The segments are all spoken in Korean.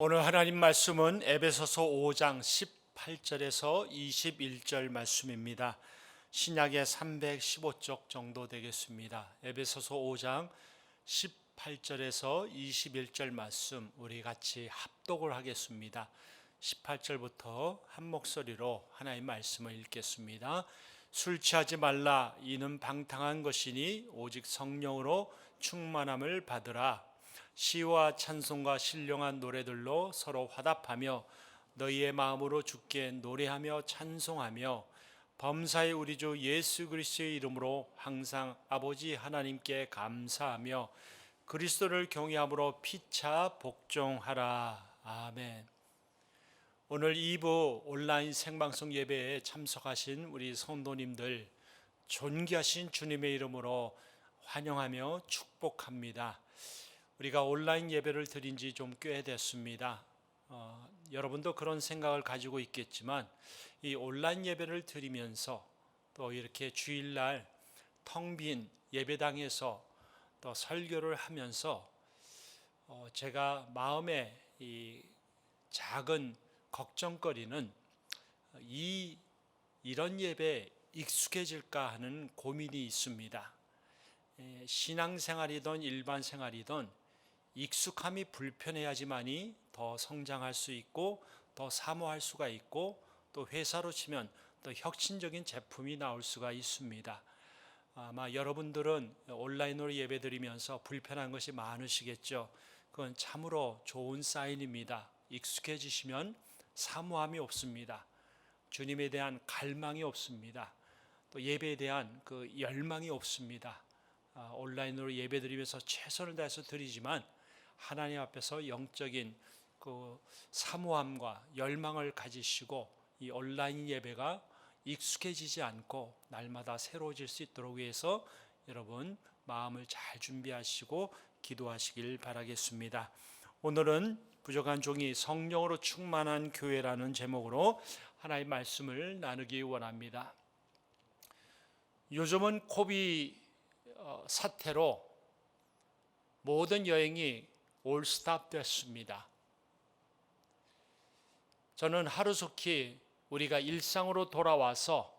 오늘 하나님 말씀은 에베소서 5장 18절에서 21절 말씀입니다. 신약의 315쪽 정도 되겠습니다. 에베소서 5장 18절에서 21절 말씀 우리 같이 합독을 하겠습니다. 18절부터 한 목소리로 하나님 말씀을 읽겠습니다. 술 취하지 말라. 이는 방탕한 것이니 오직 성령으로 충만함을 받으라. 시와 찬송과 신령한 노래들로 서로 화답하며 너희의 마음으로 주께 노래하며 찬송하며 범사의 우리 주 예수 그리스도의 이름으로 항상 아버지 하나님께 감사하며 그리스도를 경외함으로 피차 복종하라. 아멘. 오늘 2부 온라인 생방송 예배에 참석하신 우리 성도님들 존귀하신 주님의 이름으로 환영하며 축복합니다. 우리가 온라인 예배를 드린 지 좀 꽤 됐습니다. 여러분도 그런 생각을 가지고 있겠지만 이 온라인 예배를 드리면서 또 이렇게 주일날 텅 빈 예배당에서 또 설교를 하면서 제가 마음에 이 작은 걱정거리는 이런 예배에 익숙해질까 하는 고민이 있습니다. 신앙생활이든 일반 생활이든 익숙함이 불편해야지만이 더 성장할 수 있고 더 사모할 수가 있고 또 회사로 치면 더 혁신적인 제품이 나올 수가 있습니다. 아마 여러분들은 온라인으로 예배드리면서 불편한 것이 많으시겠죠. 그건 참으로 좋은 사인입니다. 익숙해지시면 사모함이 없습니다. 주님에 대한 갈망이 없습니다. 또 예배에 대한 그 열망이 없습니다. 온라인으로 예배드리면서 최선을 다해서 드리지만 하나님 앞에서 영적인 그 사모함과 열망을 가지시고 이 온라인 예배가 익숙해지지 않고 날마다 새로워질 수 있도록 위해서 여러분 마음을 잘 준비하시고 기도하시길 바라겠습니다. 오늘은 부족한 종이 성령으로 충만한 교회라는 제목으로 하나님의 말씀을 나누기 원합니다. 요즘은 코비 사태로 모든 여행이 올스탑 됐습니다. 저는 하루속히 우리가 일상으로 돌아와서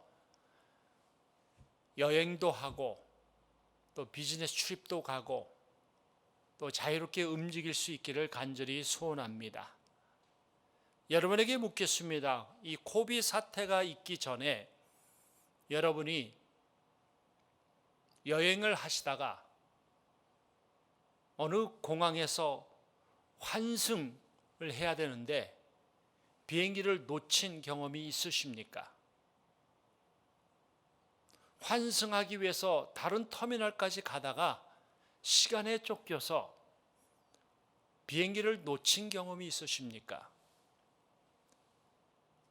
여행도 하고 또 비즈니스 트립도 가고 또 자유롭게 움직일 수 있기를 간절히 소원합니다. 여러분에게 묻겠습니다. 이 코비 사태가 있기 전에 여러분이 여행을 하시다가 어느 공항에서 환승을 해야 되는데 비행기를 놓친 경험이 있으십니까? 환승하기 위해서 다른 터미널까지 가다가 시간에 쫓겨서 비행기를 놓친 경험이 있으십니까?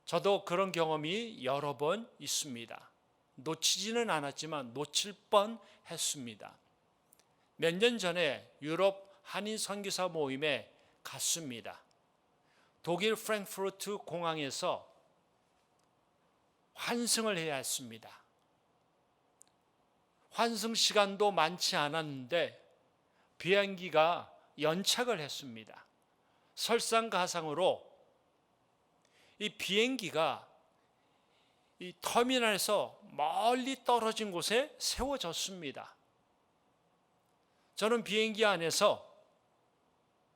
저도 그런 경험이 여러 번 있습니다. 놓치지는 않았지만 놓칠 뻔 했습니다. 몇 년 전에 유럽 한인 선교사 모임에 갔습니다. 독일 프랭크푸르트 공항에서 환승을 해야 했습니다. 환승 시간도 많지 않았는데 비행기가 연착을 했습니다. 설상가상으로 이 비행기가 이 터미널에서 멀리 떨어진 곳에 세워졌습니다. 저는 비행기 안에서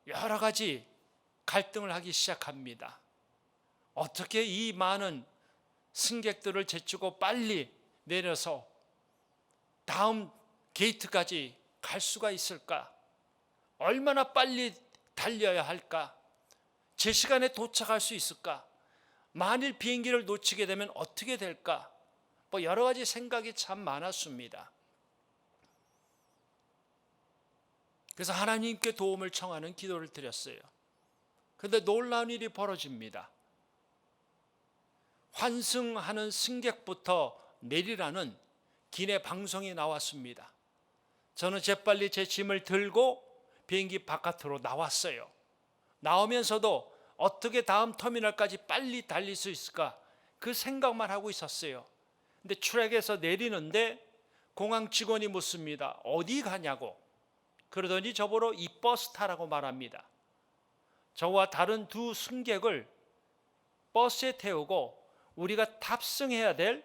여러 가지 갈등을 하기 시작합니다. 어떻게 이 많은 승객들을 제치고 빨리 내려서 다음 게이트까지 갈 수가 있을까? 얼마나 빨리 달려야 할까? 제 시간에 도착할 수 있을까? 만일 비행기를 놓치게 되면 어떻게 될까? 여러 가지 생각이 참 많았습니다. 그래서 하나님께 도움을 청하는 기도를 드렸어요. 그런데 놀라운 일이 벌어집니다. 환승하는 승객부터 내리라는 기내 방송이 나왔습니다. 저는 재빨리 제 짐을 들고 비행기 바깥으로 나왔어요. 나오면서도 어떻게 다음 터미널까지 빨리 달릴 수 있을까? 그 생각만 하고 있었어요. 근데 트랙에서 내리는데 공항 직원이 묻습니다. 어디 가냐고. 그러더니 저보러 이 버스 타라고 말합니다. 저와 다른 두 승객을 버스에 태우고 우리가 탑승해야 될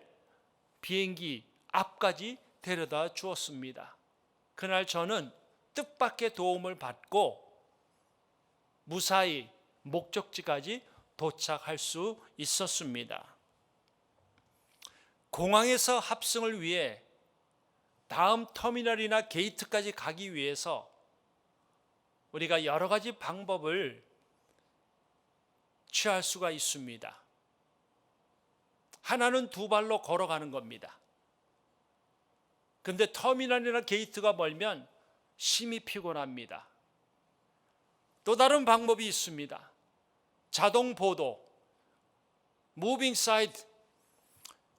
비행기 앞까지 데려다 주었습니다. 그날 저는 뜻밖의 도움을 받고 무사히 목적지까지 도착할 수 있었습니다. 공항에서 합승을 위해 다음 터미널이나 게이트까지 가기 위해서 우리가 여러 가지 방법을 취할 수가 있습니다. 하나는 두 발로 걸어가는 겁니다. 근데 터미널이나 게이트가 멀면 심히 피곤합니다. 또 다른 방법이 있습니다. 자동 보도, 무빙 사이드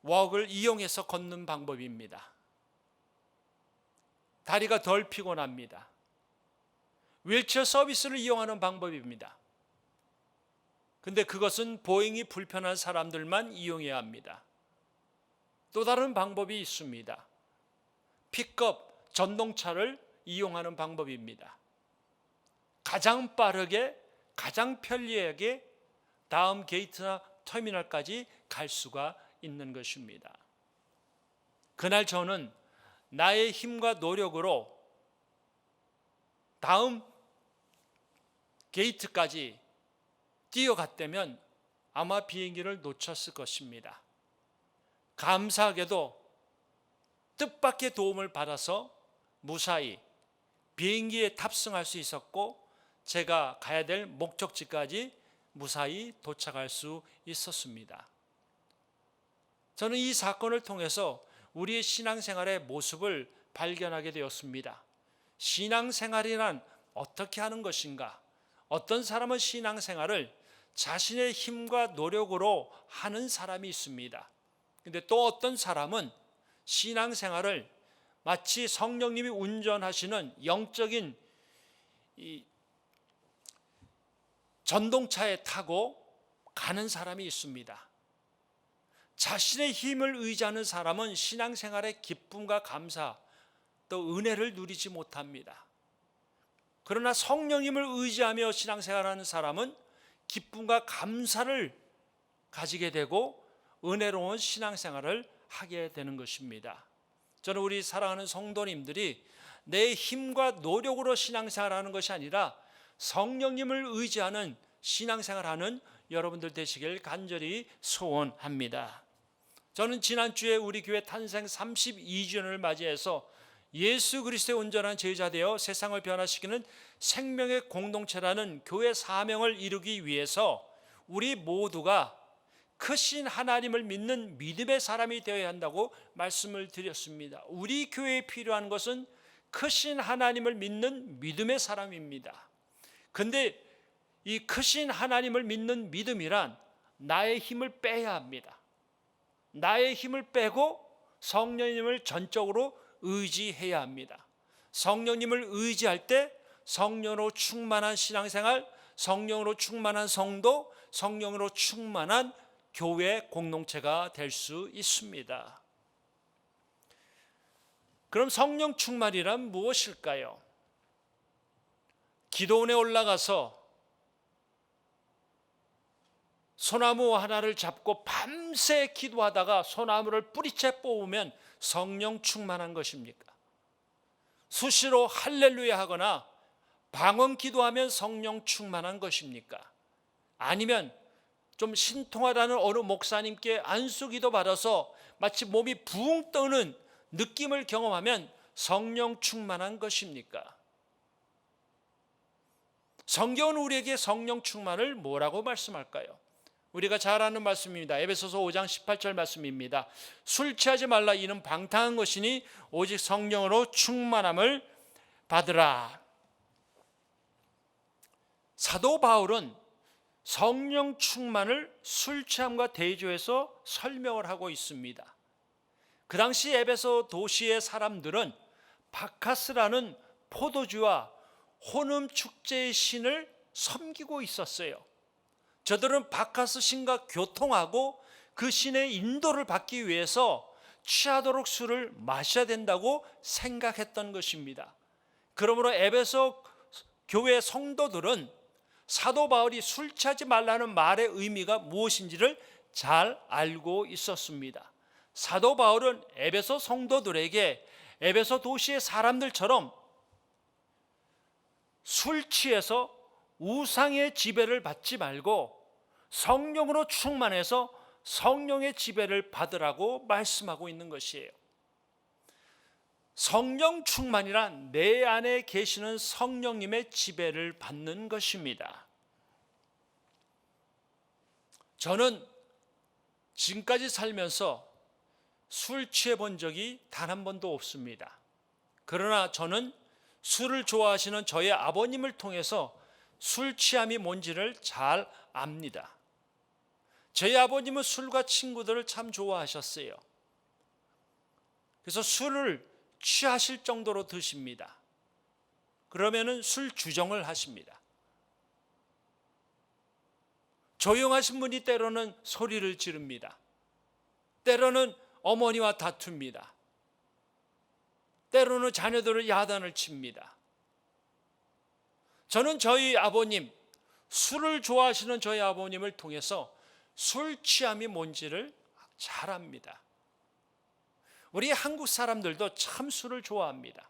웍을 이용해서 걷는 방법입니다. 다리가 덜 피곤합니다. 휠체어 서비스를 이용하는 방법입니다. 근데 그것은 보행이 불편한 사람들만 이용해야 합니다. 또 다른 방법이 있습니다. 픽업 전동차를 이용하는 방법입니다. 가장 빠르게, 가장 편리하게 다음 게이트나 터미널까지 갈 수가 있는 것입니다. 그날 저는 나의 힘과 노력으로 다음 게이트까지 뛰어갔다면 아마 비행기를 놓쳤을 것입니다. 감사하게도 뜻밖의 도움을 받아서 무사히 비행기에 탑승할 수 있었고 제가 가야 될 목적지까지 무사히 도착할 수 있었습니다. 저는 이 사건을 통해서 우리의 신앙생활의 모습을 발견하게 되었습니다. 신앙생활이란 어떻게 하는 것인가? 어떤 사람은 신앙생활을 자신의 힘과 노력으로 하는 사람이 있습니다. 근데 또 어떤 사람은 신앙생활을 마치 성령님이 운전하시는 영적인 이 전동차에 타고 가는 사람이 있습니다. 자신의 힘을 의지하는 사람은 신앙생활의 기쁨과 감사 또 은혜를 누리지 못합니다. 그러나 성령님을 의지하며 신앙생활하는 사람은 기쁨과 감사를 가지게 되고 은혜로운 신앙생활을 하게 되는 것입니다. 저는 우리 사랑하는 성도님들이 내 힘과 노력으로 신앙생활하는 것이 아니라 성령님을 의지하는 신앙생활하는 여러분들 되시길 간절히 소원합니다. 저는 지난주에 우리 교회 탄생 32주년을 맞이해서 예수 그리스도의 온전한 제자 되어 세상을 변화시키는 생명의 공동체라는 교회 사명을 이루기 위해서 우리 모두가 크신 하나님을 믿는 믿음의 사람이 되어야 한다고 말씀을 드렸습니다. 우리 교회에 필요한 것은 크신 하나님을 믿는 믿음의 사람입니다. 근데 이 크신 하나님을 믿는 믿음이란 나의 힘을 빼야 합니다. 나의 힘을 빼고 성령님을 전적으로 의지해야 합니다. 성령님을 의지할 때 성령으로 충만한 신앙생활, 성령으로 충만한 성도, 성령으로 충만한 교회 공동체가 될 수 있습니다. 그럼 성령 충만이란 무엇일까요? 기도원에 올라가서 소나무 하나를 잡고 밤새 기도하다가 소나무를 뿌리채 뽑으면 성령 충만한 것입니까? 수시로 할렐루야 하거나 방언 기도하면 성령 충만한 것입니까? 아니면 좀 신통하다는 어느 목사님께 안수기도 받아서 마치 몸이 붕 떠는 느낌을 경험하면 성령 충만한 것입니까? 성경은 우리에게 성령 충만을 뭐라고 말씀할까요? 우리가 잘 아는 말씀입니다. 에베소서 5장 18절 말씀입니다. 술 취하지 말라. 이는 방탕한 것이니 오직 성령으로 충만함을 받으라. 사도 바울은 성령 충만을 술 취함과 대조해서 설명을 하고 있습니다. 그 당시 에베소 도시의 사람들은 바카스라는 포도주와 혼음 축제의 신을 섬기고 있었어요. 저들은 바카스 신과 교통하고 그 신의 인도를 받기 위해서 취하도록 술을 마셔야 된다고 생각했던 것입니다. 그러므로 에베소 교회 성도들은 사도 바울이 술 취하지 말라는 말의 의미가 무엇인지를 잘 알고 있었습니다. 사도 바울은 에베소 성도들에게 에베소 도시의 사람들처럼 술 취해서 우상의 지배를 받지 말고 성령으로 충만해서 성령의 지배를 받으라고 말씀하고 있는 것이에요. 성령 충만이란 내 안에 계시는 성령님의 지배를 받는 것입니다. 저는 지금까지 살면서 술 취해 본 적이 단 한 번도 없습니다. 그러나 저는 술을 좋아하시는 저의 아버님을 통해서 술 취함이 뭔지를 잘 압니다. 저희 아버님은 술과 친구들을 참 좋아하셨어요. 그래서 술을 취하실 정도로 드십니다. 그러면은 술 주정을 하십니다. 조용하신 분이 때로는 소리를 지릅니다. 때로는 어머니와 다툽니다. 때로는 자녀들을 야단을 칩니다. 저는 저희 아버님, 술을 좋아하시는 저희 아버님을 통해서 술 취함이 뭔지를 잘 압니다. 우리 한국 사람들도 참 술을 좋아합니다.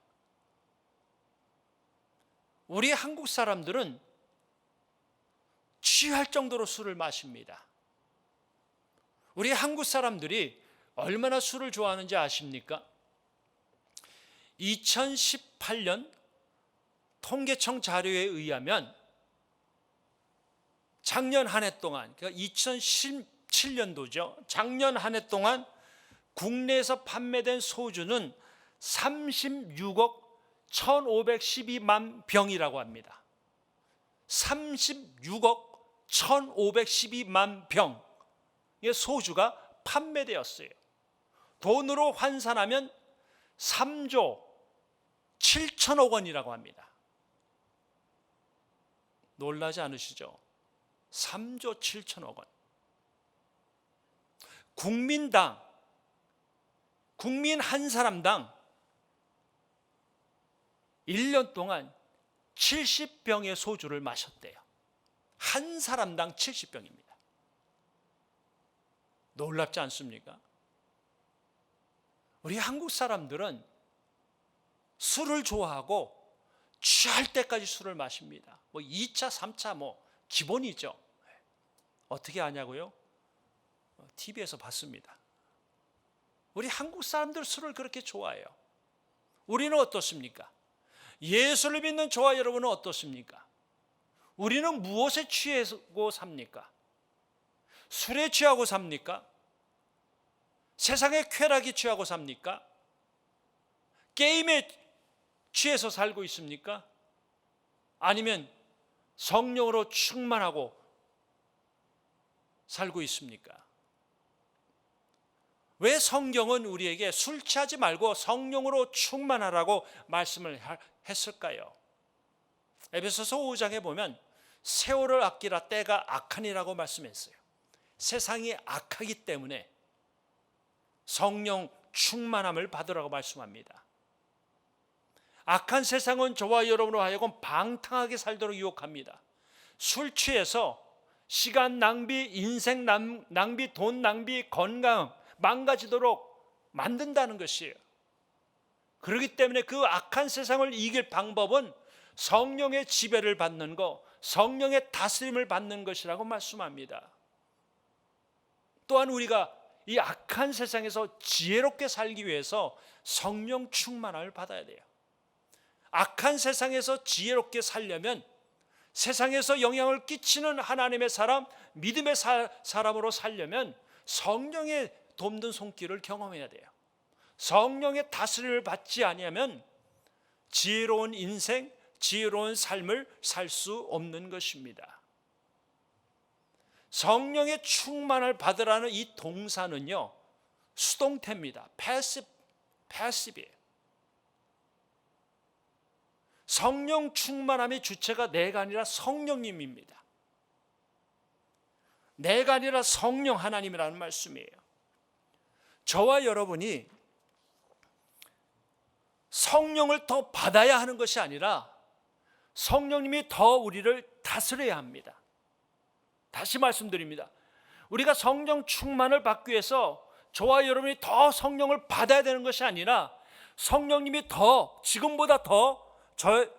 우리 한국 사람들은 취할 정도로 술을 마십니다. 우리 한국 사람들이 얼마나 술을 좋아하는지 아십니까? 2018년 통계청 자료에 의하면 작년 한 해 동안, 그러니까 2017년도죠. 작년 한 해 동안 국내에서 판매된 소주는 36억 1512만 병이라고 합니다. 36억 1512만 병의 소주가 판매되었어요. 돈으로 환산하면 3조 7천억 원이라고 합니다. 놀라지 않으시죠? 3조 7천억 원. 국민 한 사람당 1년 동안 70병의 소주를 마셨대요. 한 사람당 70병입니다. 놀랍지 않습니까? 우리 한국 사람들은 술을 좋아하고 취할 때까지 술을 마십니다. 2차, 3차 기본이죠. 어떻게 아냐고요? TV에서 봤습니다. 우리 한국 사람들 술을 그렇게 좋아해요. 우리는 어떻습니까? 예수를 믿는 저와 여러분은 어떻습니까? 우리는 무엇에 취하고 삽니까? 술에 취하고 삽니까? 세상의 쾌락에 취하고 삽니까? 게임에 취해서 살고 있습니까? 아니면 성령으로 충만하고 살고 있습니까? 왜 성경은 우리에게 술 취하지 말고 성령으로 충만하라고 말씀을 했을까요? 에베소서 5장에 보면 세월을 아끼라 때가 악하니라고 말씀했어요. 세상이 악하기 때문에 성령 충만함을 받으라고 말씀합니다. 악한 세상은 저와 여러분으로 하여금 방탕하게 살도록 유혹합니다. 술 취해서 시간 낭비, 인생 낭비, 돈 낭비, 건강 망가지도록 만든다는 것이에요. 그렇기 때문에 그 악한 세상을 이길 방법은 성령의 지배를 받는 것, 성령의 다스림을 받는 것이라고 말씀합니다. 또한 우리가 이 악한 세상에서 지혜롭게 살기 위해서 성령 충만함을 받아야 돼요. 악한 세상에서 지혜롭게 살려면 세상에서 영향을 끼치는 하나님의 사람, 믿음의 사람으로 살려면 성령의 돕는 손길을 경험해야 돼요. 성령의 다스림을 받지 아니하면 지혜로운 인생, 지혜로운 삶을 살 수 없는 것입니다. 성령의 충만을 받으라는 이 동사는요, 수동태입니다. 패시브예요. 성령 충만함의 주체가 내가 아니라 성령님입니다. 내가 아니라 성령 하나님이라는 말씀이에요. 저와 여러분이 성령을 더 받아야 하는 것이 아니라 성령님이 더 우리를 다스려야 합니다. 다시 말씀드립니다. 우리가 성령 충만을 받기 위해서 저와 여러분이 더 성령을 받아야 되는 것이 아니라 성령님이 더 지금보다 더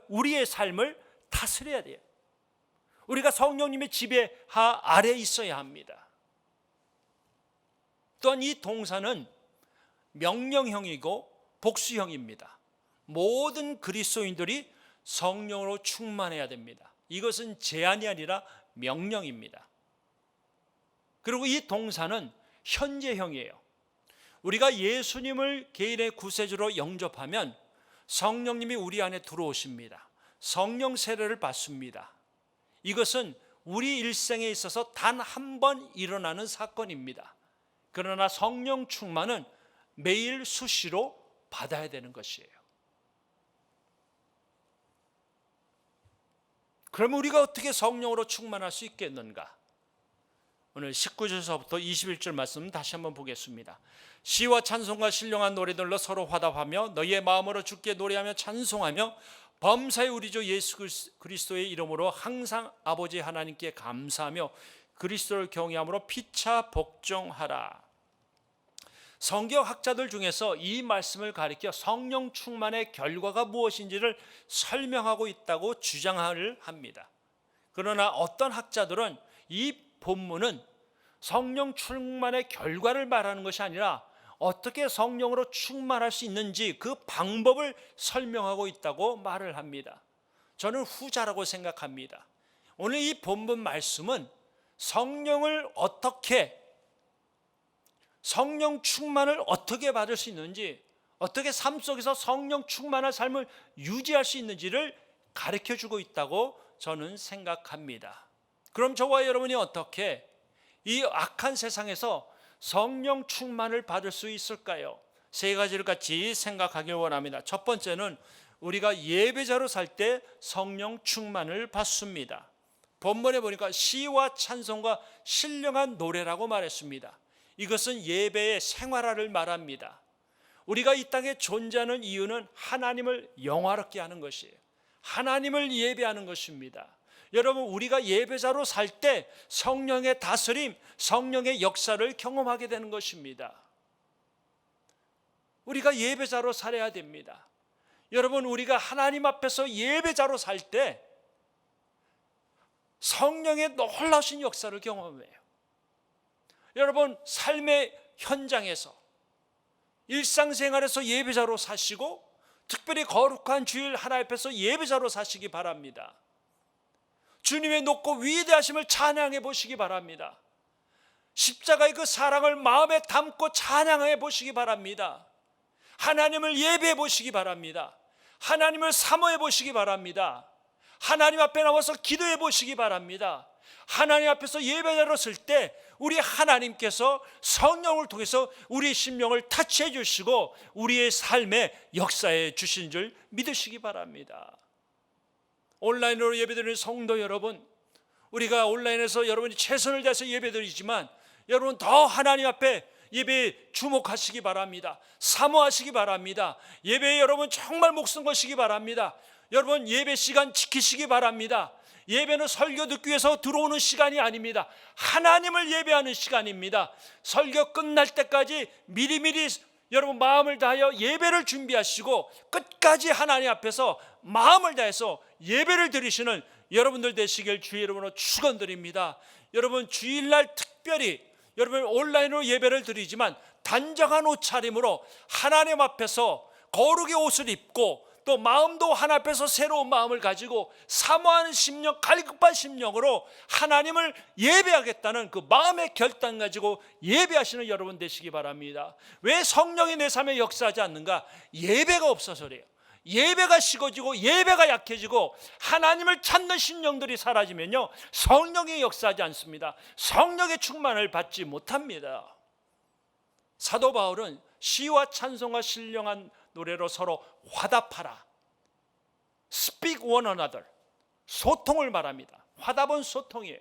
우리의 삶을 다스려야 돼요. 우리가 성령님의 지배하 아래 있어야 합니다. 또한 이 동사는 명령형이고 복수형입니다. 모든 그리스도인들이 성령으로 충만해야 됩니다. 이것은 제한이 아니라 명령입니다. 그리고 이 동사는 현재형이에요. 우리가 예수님을 개인의 구세주로 영접하면 성령님이 우리 안에 들어오십니다. 성령 세례를 받습니다. 이것은 우리 일생에 있어서 단 한 번 일어나는 사건입니다. 그러나 성령 충만은 매일 수시로 받아야 되는 것이에요. 그러면 우리가 어떻게 성령으로 충만할 수 있겠는가? 오늘 19절서부터 21절 말씀 다시 한번 보겠습니다. 시와 찬송과 신령한 노래들로 서로 화답하며 너희의 마음으로 주께 노래하며 찬송하며 범사의 우리 주 예수 그리스도의 이름으로 항상 아버지 하나님께 감사하며 그리스도를 경외함으로 피차 복종하라. 성경학자들 중에서 이 말씀을 가리켜 성령 충만의 결과가 무엇인지를 설명하고 있다고 주장을 합니다. 그러나 어떤 학자들은 이 본문은 성령 충만의 결과를 말하는 것이 아니라 어떻게 성령으로 충만할 수 있는지 그 방법을 설명하고 있다고 말을 합니다. 저는 후자라고 생각합니다. 오늘 이 본문 말씀은 성령 충만을 어떻게 받을 수 있는지, 어떻게 삶 속에서 성령 충만한 삶을 유지할 수 있는지를 가르쳐주고 있다고 저는 생각합니다. 그럼 저와 여러분이 어떻게 이 악한 세상에서 성령 충만을 받을 수 있을까요? 세 가지를 같이 생각하길 원합니다. 첫 번째는 우리가 예배자로 살 때 성령 충만을 받습니다. 본문에 보니까 시와 찬송과 신령한 노래라고 말했습니다. 이것은 예배의 생활화를 말합니다. 우리가 이 땅에 존재하는 이유는 하나님을 영화롭게 하는 것이에요. 하나님을 예배하는 것입니다. 여러분, 우리가 예배자로 살 때 성령의 다스림, 성령의 역사를 경험하게 되는 것입니다. 우리가 예배자로 살아야 됩니다. 여러분, 우리가 하나님 앞에서 예배자로 살 때 성령의 놀라신 역사를 경험해요. 여러분, 삶의 현장에서 일상생활에서 예배자로 사시고 특별히 거룩한 주일 하나님 앞에서 예배자로 사시기 바랍니다. 주님의 높고 위대하심을 찬양해 보시기 바랍니다. 십자가의 그 사랑을 마음에 담고 찬양해 보시기 바랍니다. 하나님을 예배해 보시기 바랍니다. 하나님을 사모해 보시기 바랍니다. 하나님 앞에 나와서 기도해 보시기 바랍니다. 하나님 앞에서 예배자로 쓸 때 우리 하나님께서 성령을 통해서 우리의 심령을 터치해 주시고 우리의 삶에 역사해 주신 줄 믿으시기 바랍니다. 온라인으로 예배드리는 성도 여러분, 우리가 온라인에서 여러분이 최선을 다해서 예배드리지만 여러분 더 하나님 앞에 예배에 주목하시기 바랍니다. 사모하시기 바랍니다. 예배에 여러분 정말 목숨 거시기 바랍니다. 여러분 예배 시간 지키시기 바랍니다. 예배는 설교 듣기 위해서 들어오는 시간이 아닙니다. 하나님을 예배하는 시간입니다. 설교 끝날 때까지 미리미리 여러분 마음을 다하여 예배를 준비하시고 끝까지 하나님 앞에서 마음을 다해서 예배를 드리시는 여러분들 되시길 주의 이름으로 축원드립니다. 여러분 주일날 특별히 여러분 온라인으로 예배를 드리지만 단정한 옷차림으로 하나님 앞에서 거룩의 옷을 입고 또 마음도 하나님 앞에서 새로운 마음을 가지고 사모하는 심령, 갈급한 심령으로 하나님을 예배하겠다는 그 마음의 결단 가지고 예배하시는 여러분 되시기 바랍니다. 왜 성령이 내 삶에 역사하지 않는가? 예배가 없어서 그래요. 예배가 식어지고 예배가 약해지고 하나님을 찾는 심령들이 사라지면요 성령이 역사하지 않습니다. 성령의 충만을 받지 못합니다. 사도 바울은 시와 찬송과 신령한 노래로 서로 화답하라. Speak one another. 소통을 말합니다. 화답은 소통이에요.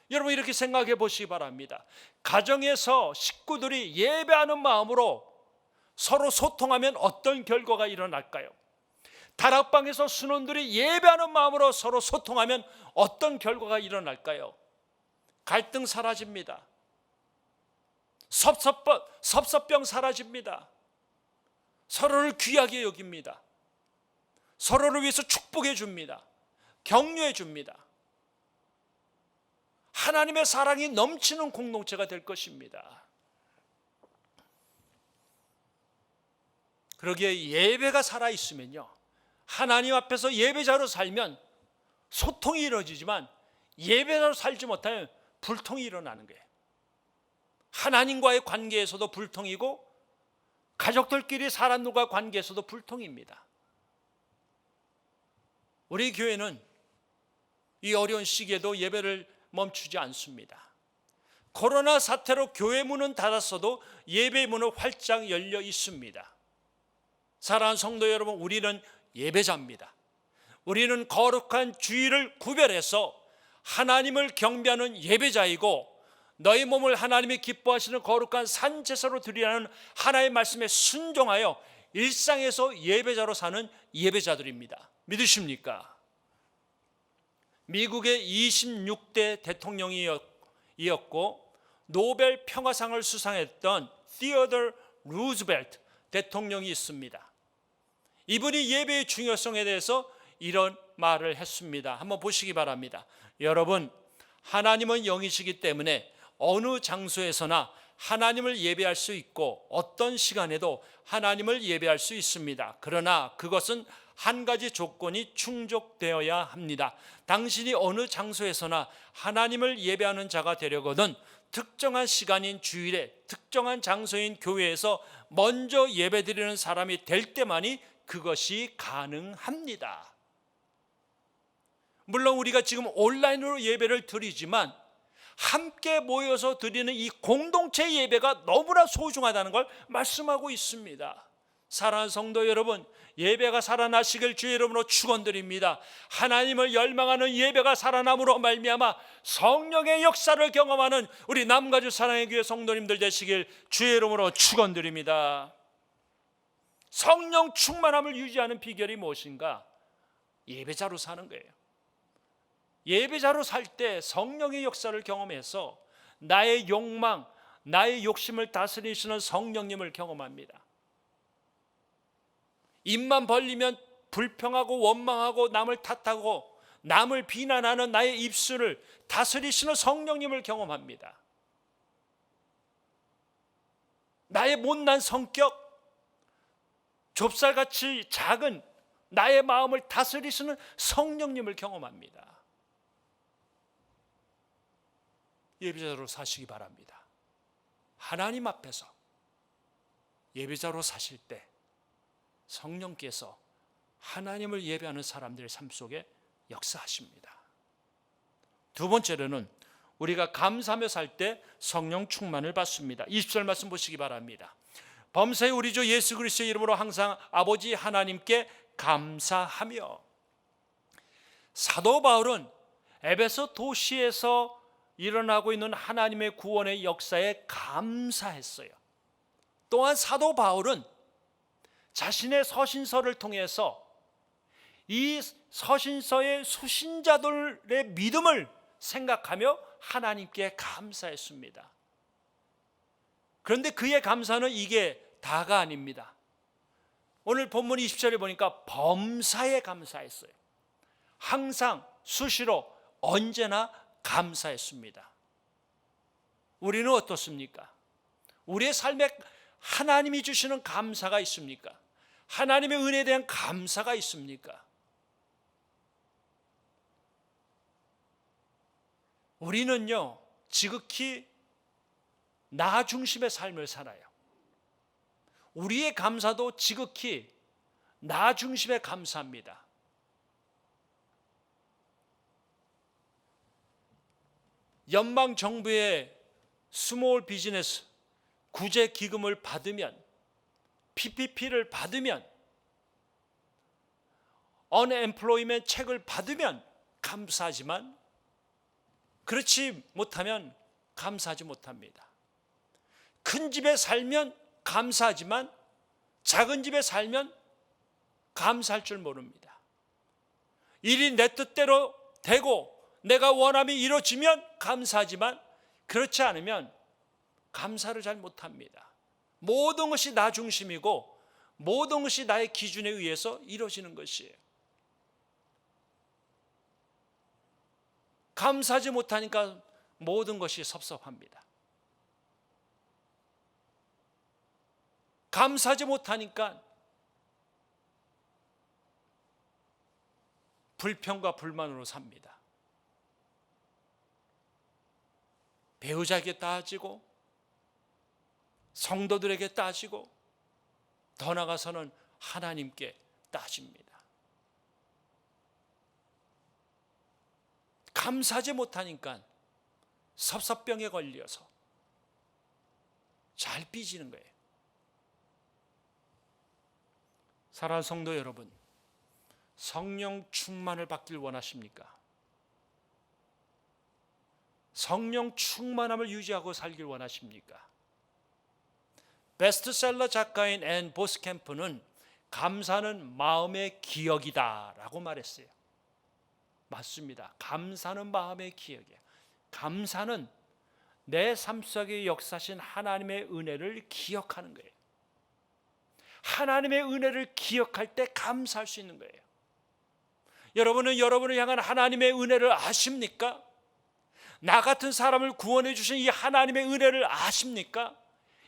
여러분 이렇게 생각해 보시기 바랍니다. 가정에서 식구들이 예배하는 마음으로 서로 소통하면 어떤 결과가 일어날까요? 다락방에서 순원들이 예배하는 마음으로 서로 소통하면 어떤 결과가 일어날까요? 갈등 사라집니다. 섭섭병 사라집니다. 서로를 귀하게 여깁니다. 서로를 위해서 축복해 줍니다. 격려해 줍니다. 하나님의 사랑이 넘치는 공동체가 될 것입니다. 그러기에 예배가 살아있으면요, 하나님 앞에서 예배자로 살면 소통이 이루어지지만 예배자로 살지 못하면 불통이 일어나는 거예요. 하나님과의 관계에서도 불통이고 가족들끼리 사람들과 관계에서도 불통입니다. 우리 교회는 이 어려운 시기에도 예배를 멈추지 않습니다. 코로나 사태로 교회 문은 닫았어도 예배 문은 활짝 열려 있습니다. 사랑하는 성도 여러분, 우리는 예배자입니다. 우리는 거룩한 주일을 구별해서 하나님을 경배하는 예배자이고, 너희 몸을 하나님이 기뻐하시는 거룩한 산제사로 드리라는 하나님의 말씀에 순종하여 일상에서 예배자로 사는 예배자들입니다. 믿으십니까? 미국의 26대 대통령이었고 노벨 평화상을 수상했던 티어더 루즈벨트 대통령이 있습니다. 이분이 예배의 중요성에 대해서 이런 말을 했습니다. 한번 보시기 바랍니다. 여러분, 하나님은 영이시기 때문에 어느 장소에서나 하나님을 예배할 수 있고 어떤 시간에도 하나님을 예배할 수 있습니다. 그러나 그것은 한 가지 조건이 충족되어야 합니다. 당신이 어느 장소에서나 하나님을 예배하는 자가 되려거든 특정한 시간인 주일에 특정한 장소인 교회에서 먼저 예배드리는 사람이 될 때만이 그것이 가능합니다. 물론 우리가 지금 온라인으로 예배를 드리지만 함께 모여서 드리는 이 공동체 예배가 너무나 소중하다는 걸 말씀하고 있습니다. 사랑하는 성도 여러분, 예배가 살아나시길 주의 이름으로 축원드립니다. 하나님을 열망하는 예배가 살아남으로 말미암아 성령의 역사를 경험하는 우리 남가주 사랑의 교회 성도님들 되시길 주의 이름으로 축원드립니다. 성령 충만함을 유지하는 비결이 무엇인가? 예배자로 사는 거예요. 예배자로 살 때 성령의 역사를 경험해서 나의 욕망, 나의 욕심을 다스리시는 성령님을 경험합니다. 입만 벌리면 불평하고 원망하고 남을 탓하고 남을 비난하는 나의 입술을 다스리시는 성령님을 경험합니다. 나의 못난 성격, 좁쌀같이 작은 나의 마음을 다스리시는 성령님을 경험합니다. 예배자로 사시기 바랍니다. 하나님 앞에서 예배자로 사실 때 성령께서 하나님을 예배하는 사람들의 삶 속에 역사하십니다. 두 번째로는 우리가 감사하며 살 때 성령 충만을 받습니다. 20절 말씀 보시기 바랍니다. 범사의 우리 주 예수 그리스도의 이름으로 항상 아버지 하나님께 감사하며. 사도 바울은 에베소 도시에서 일어나고 있는 하나님의 구원의 역사에 감사했어요. 또한 사도 바울은 자신의 서신서를 통해서 이 서신서의 수신자들의 믿음을 생각하며 하나님께 감사했습니다. 그런데 그의 감사는 이게 다가 아닙니다. 오늘 본문 20절에 보니까 범사에 감사했어요. 항상 수시로 언제나 감사했습니다. 우리는 어떻습니까? 우리의 삶에 하나님이 주시는 감사가 있습니까? 하나님의 은혜에 대한 감사가 있습니까? 우리는요, 지극히 나 중심의 삶을 살아요. 우리의 감사도 지극히 나 중심의 감사입니다. 연방 정부의 스몰 비즈니스 구제 기금을 받으면, PPP를 받으면, 언엠플로이먼트 책을 받으면 감사하지만 그렇지 못하면 감사하지 못합니다. 큰 집에 살면 감사하지만 작은 집에 살면 감사할 줄 모릅니다. 일이 내 뜻대로 되고 내가 원함이 이루어지면 감사하지만 그렇지 않으면 감사를 잘 못합니다. 모든 것이 나 중심이고 모든 것이 나의 기준에 의해서 이루어지는 것이에요. 감사하지 못하니까 모든 것이 섭섭합니다. 감사하지 못하니까 불평과 불만으로 삽니다. 배우자에게 따지고 성도들에게 따지고 더 나아가서는 하나님께 따집니다. 감사하지 못하니까 섭섭병에 걸려서 잘 삐지는 거예요. 사랑하는 성도 여러분, 성령 충만을 받길 원하십니까? 성령 충만함을 유지하고 살길 원하십니까? 베스트셀러 작가인 앤 보스캠프는 감사는 마음의 기억이다 라고 말했어요. 맞습니다. 감사는 마음의 기억이에요. 감사는 내 삶 속에 역사하신 하나님의 은혜를 기억하는 거예요. 하나님의 은혜를 기억할 때 감사할 수 있는 거예요. 여러분은 여러분을 향한 하나님의 은혜를 아십니까? 나 같은 사람을 구원해 주신 이 하나님의 은혜를 아십니까?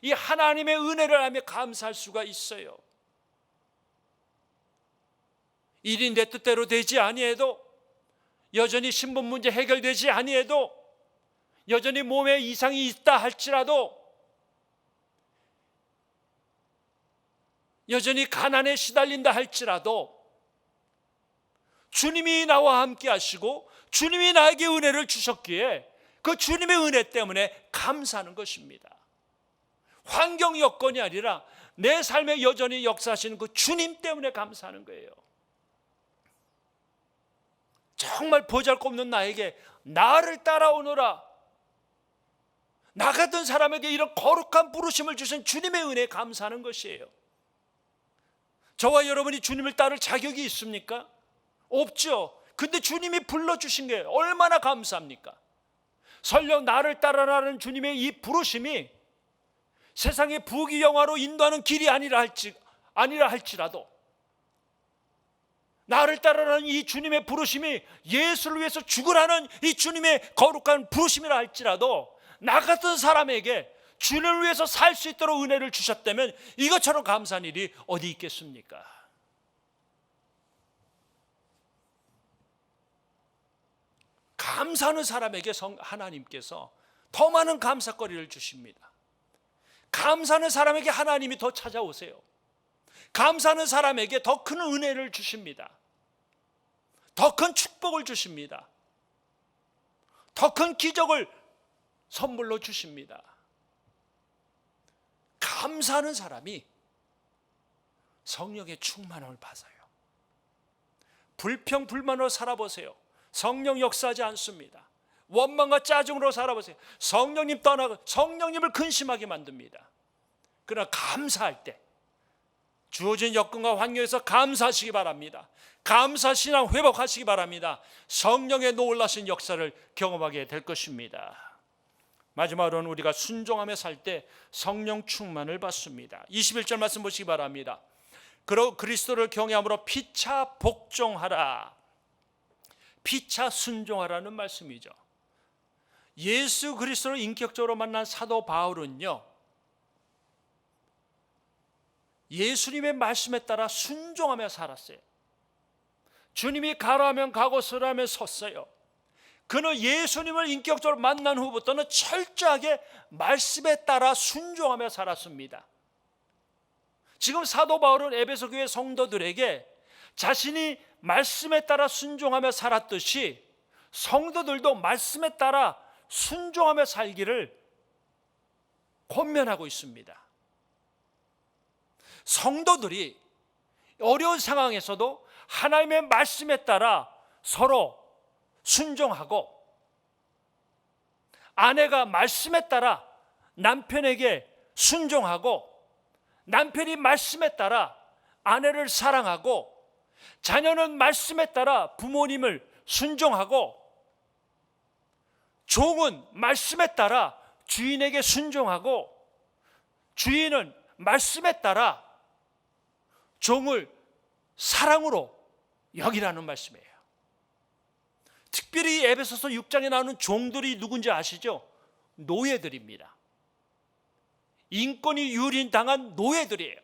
이 하나님의 은혜를 하며 감사할 수가 있어요. 일이 내 뜻대로 되지 아니해도, 여전히 신분 문제 해결되지 아니해도, 여전히 몸에 이상이 있다 할지라도, 여전히 가난에 시달린다 할지라도 주님이 나와 함께 하시고 주님이 나에게 은혜를 주셨기에 그 주님의 은혜 때문에 감사하는 것입니다. 환경 여건이 아니라 내 삶에 여전히 역사하시는 그 주님 때문에 감사하는 거예요. 정말 보잘것없는 나에게 나를 따라오너라, 나 같은 사람에게 이런 거룩한 부르심을 주신 주님의 은혜에 감사하는 것이에요. 저와 여러분이 주님을 따를 자격이 있습니까? 없죠. 근데 주님이 불러주신 게 얼마나 감사합니까? 설령 나를 따라라는 주님의 이 부르심이 세상의 부귀영화로 인도하는 길이 아니라 할지라도, 나를 따라라는 이 주님의 부르심이 예수를 위해서 죽으라는 이 주님의 거룩한 부르심이라 할지라도 나 같은 사람에게 주님을 위해서 살 수 있도록 은혜를 주셨다면 이것처럼 감사한 일이 어디 있겠습니까? 감사하는 사람에게 하나님께서 더 많은 감사거리를 주십니다. 감사하는 사람에게 하나님이 더 찾아오세요. 감사하는 사람에게 더 큰 은혜를 주십니다. 더 큰 축복을 주십니다. 더 큰 기적을 선물로 주십니다. 감사하는 사람이 성령의 충만함을 받아요. 불평 불만으로 살아보세요. 성령 역사하지 않습니다. 원망과 짜증으로 살아보세요. 성령님 떠나고 성령님을 근심하게 만듭니다. 그러나 감사할 때 주어진 여건과 환경에서 감사하시기 바랍니다. 감사 신앙 회복하시기 바랍니다. 성령의 놀라신 역사를 경험하게 될 것입니다. 마지막으로는 우리가 순종하며 살 때 성령 충만을 받습니다. 21절 말씀 보시기 바랍니다. 그리스도를 경외함으로 피차 복종하라. 피차 순종하라는 말씀이죠. 예수 그리스도를 인격적으로 만난 사도 바울은요, 예수님의 말씀에 따라 순종하며 살았어요. 주님이 가라 하면 가고 서라 하면 섰어요. 그는 예수님을 인격적으로 만난 후부터는 철저하게 말씀에 따라 순종하며 살았습니다. 지금 사도 바울은 에베소 교회 성도들에게 자신이 말씀에 따라 순종하며 살았듯이 성도들도 말씀에 따라 순종하며 살기를 권면하고 있습니다. 성도들이 어려운 상황에서도 하나님의 말씀에 따라 서로 순종하고, 아내가 말씀에 따라 남편에게 순종하고, 남편이 말씀에 따라 아내를 사랑하고, 자녀는 말씀에 따라 부모님을 순종하고 종은 말씀에 따라 주인에게 순종하고 주인은 말씀에 따라 종을 사랑으로 여기라는 말씀이에요. 특별히 에베소서 6장에 나오는 종들이 누군지 아시죠? 노예들입니다. 인권이 유린당한 노예들이에요.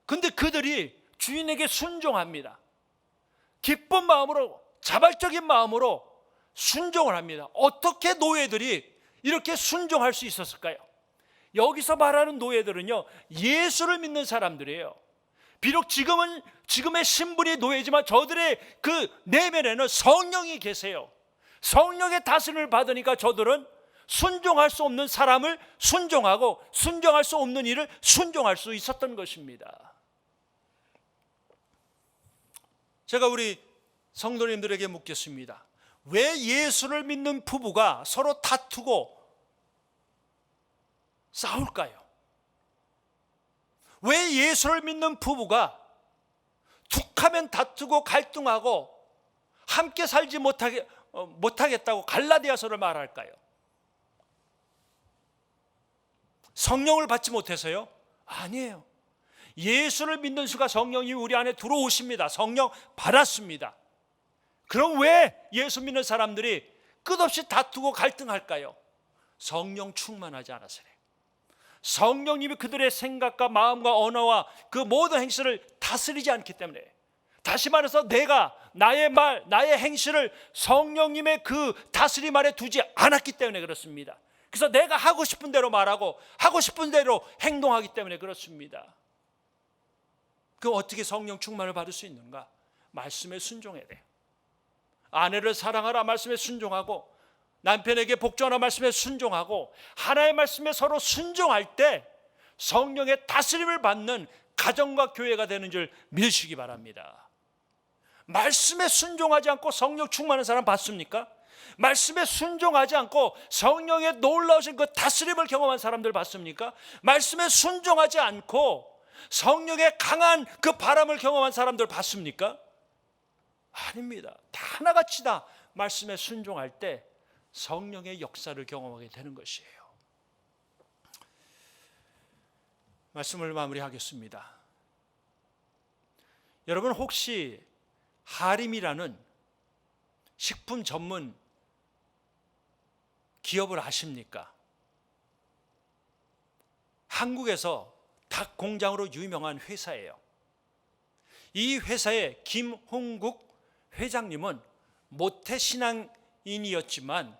근데 그들이 주인에게 순종합니다. 기쁜 마음으로, 자발적인 마음으로 순종을 합니다. 어떻게 노예들이 이렇게 순종할 수 있었을까요? 여기서 말하는 노예들은요, 예수를 믿는 사람들이에요. 비록 지금의 신분이 노예지만 저들의 그 내면에는 성령이 계세요. 성령의 다스림을 받으니까 저들은 순종할 수 없는 사람을 순종하고 순종할 수 없는 일을 순종할 수 있었던 것입니다. 제가 우리 성도님들에게 묻겠습니다. 왜 예수를 믿는 부부가 서로 다투고 싸울까요? 왜 예수를 믿는 부부가 툭하면 다투고 갈등하고 함께 살지 못하겠다고 갈라디아서를 말할까요? 성령을 받지 못해서요? 아니에요. 예수를 믿는 수가 성령이 우리 안에 들어오십니다. 성령 받았습니다. 그럼 왜 예수 믿는 사람들이 끝없이 다투고 갈등할까요? 성령 충만하지 않아서요. 성령님이 그들의 생각과 마음과 언어와 그 모든 행실을 다스리지 않기 때문에, 다시 말해서 내가 나의 말, 나의 행실을 성령님의 그 다스림 아래 두지 않았기 때문에 그렇습니다. 그래서 내가 하고 싶은 대로 말하고 하고 싶은 대로 행동하기 때문에 그렇습니다. 그럼 어떻게 성령 충만을 받을 수 있는가? 말씀에 순종해야 돼요. 아내를 사랑하라 말씀에 순종하고, 남편에게 복종하라 말씀에 순종하고, 하나의 말씀에 서로 순종할 때 성령의 다스림을 받는 가정과 교회가 되는 줄 믿으시기 바랍니다. 말씀에 순종하지 않고 성령 충만한 사람 봤습니까? 말씀에 순종하지 않고 성령의 놀라우신 그 다스림을 경험한 사람들 봤습니까? 말씀에 순종하지 않고 성령의 강한 그 바람을 경험한 사람들 봤습니까? 아닙니다. 다 하나같이 다 말씀에 순종할 때 성령의 역사를 경험하게 되는 것이에요. 말씀을 마무리하겠습니다. 여러분 혹시 하림이라는 식품 전문 기업을 아십니까? 한국에서 닭 공장으로 유명한 회사예요. 이 회사의 김홍국 회장님은 모태신앙인이었지만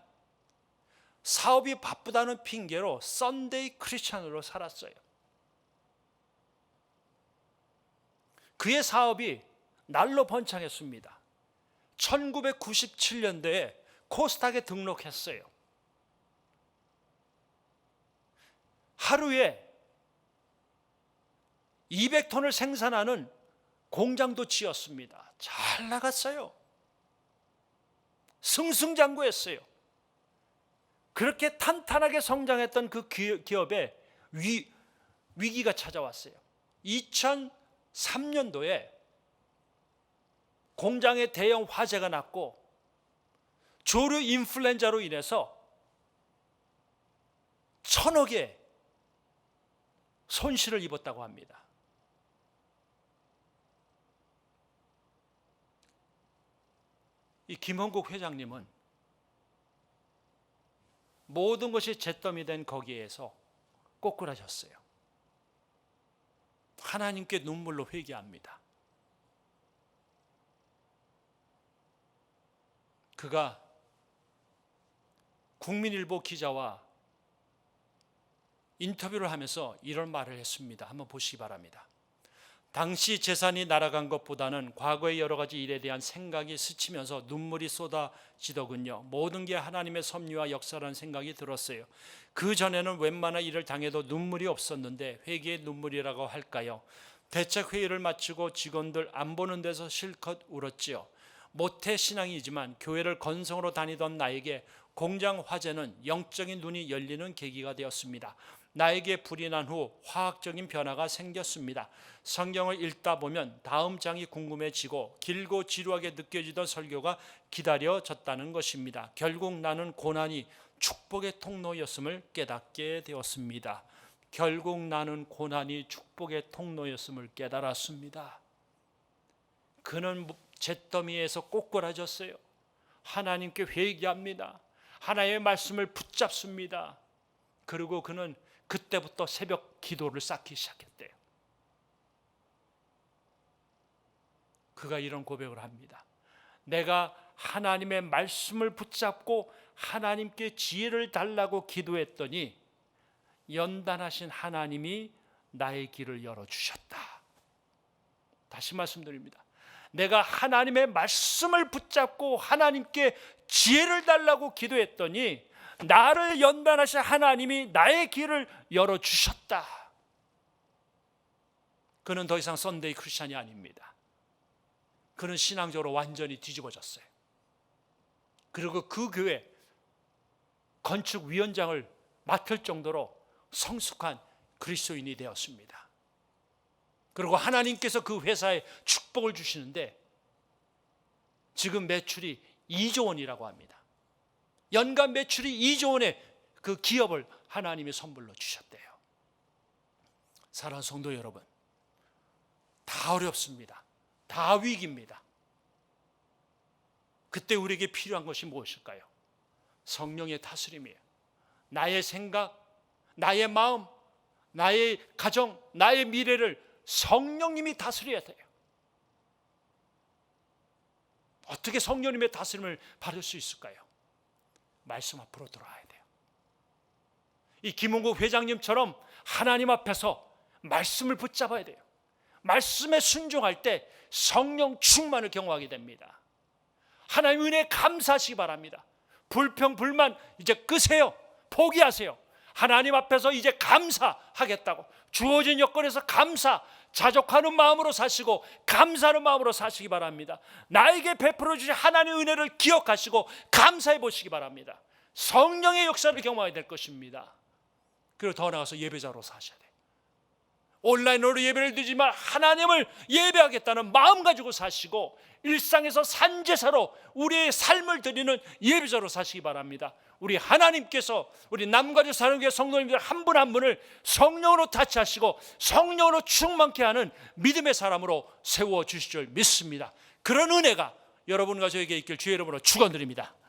사업이 바쁘다는 핑계로 썬데이 크리스찬으로 살았어요. 그의 사업이 날로 번창했습니다. 1997년도에 코스닥에 등록했어요. 하루에 200톤을 생산하는 공장도 지었습니다. 잘 나갔어요. 승승장구했어요. 그렇게 탄탄하게 성장했던 그 기업에 위기가 찾아왔어요. 2003년도에 공장에 대형 화재가 났고 조류 인플루엔자로 인해서 1,000억의 손실을 입었다고 합니다. 이 김홍국 회장님은 모든 것이 잿더미 된 거기에서 꼬꾸라졌어요. 하나님께 눈물로 회개합니다. 그가 국민일보 기자와 인터뷰를 하면서 이런 말을 했습니다. 한번 보시기 바랍니다. 당시 재산이 날아간 것보다는 과거의 여러 가지 일에 대한 생각이 스치면서 눈물이 쏟아지더군요. 모든 게 하나님의 섭리와 역사라는 생각이 들었어요. 그 전에는 웬만한 일을 당해도 눈물이 없었는데 회개의 눈물이라고 할까요? 대책 회의를 마치고 직원들 안 보는 데서 실컷 울었지요. 모태 신앙이지만 교회를 건성으로 다니던 나에게 공장 화재는 영적인 눈이 열리는 계기가 되었습니다. 나에게 불이 난 후 화학적인 변화가 생겼습니다. 성경을 읽다 보면 다음 장이 궁금해지고 길고 지루하게 느껴지던 설교가 기다려졌다는 것입니다. 결국 나는 고난이 축복의 통로였음을 깨닫게 되었습니다. 결국 나는 고난이 축복의 통로였음을 깨달았습니다. 그는 잿더미에서 꼬꾸라졌어요. 하나님께 회개합니다. 하나님의 말씀을 붙잡습니다. 그리고 그는 그때부터 새벽 기도를 쌓기 시작했대요. 그가 이런 고백을 합니다. 내가 하나님의 말씀을 붙잡고 하나님께 지혜를 달라고 기도했더니 연단하신 하나님이 나의 길을 열어주셨다. 다시 말씀드립니다. 내가 하나님의 말씀을 붙잡고 하나님께 지혜를 달라고 기도했더니 나를 연단하신 하나님이 나의 길을 열어주셨다. 그는 더 이상 썬데이 크리스찬이 아닙니다. 그는 신앙적으로 완전히 뒤집어졌어요. 그리고 그 교회 건축위원장을 맡을 정도로 성숙한 그리스도인이 되었습니다. 그리고 하나님께서 그 회사에 축복을 주시는데 지금 매출이 2조 원이라고 합니다. 연간 매출이 2조 원의 그 기업을 하나님이 선물로 주셨대요. 사랑하는 성도 여러분, 다 어렵습니다. 다 위기입니다. 그때 우리에게 필요한 것이 무엇일까요? 성령의 다스림이에요. 나의 생각, 나의 마음, 나의 가정, 나의 미래를 성령님이 다스려야 돼요. 어떻게 성령님의 다스림을 받을 수 있을까요? 말씀 앞으로 돌아와야 돼요. 이 김은국 회장님처럼 하나님 앞에서 말씀을 붙잡아야 돼요. 말씀에 순종할 때 성령 충만을 경험하게 됩니다. 하나님 은혜에 감사하시기 바랍니다. 불평, 불만 이제 끄세요. 포기하세요. 하나님 앞에서 이제 감사하겠다고, 주어진 여건에서 감사, 자족하는 마음으로 사시고 감사하는 마음으로 사시기 바랍니다. 나에게 베풀어 주신 하나님의 은혜를 기억하시고 감사해 보시기 바랍니다. 성령의 역사를 경험하게 될 것입니다. 그리고 더 나아가서 예배자로 사셔야 돼요. 온라인으로 예배를 드리지만 하나님을 예배하겠다는 마음 가지고 사시고 일상에서 산제사로 우리의 삶을 드리는 예배자로 사시기 바랍니다. 우리 하나님께서 우리 남가주 사랑교회 성도님들 한 분 한 분을 성령으로 타치하시고 성령으로 충만케 하는 믿음의 사람으로 세워주실 줄 믿습니다. 그런 은혜가 여러분과 저에게 있길 주의 이름으로 축원드립니다.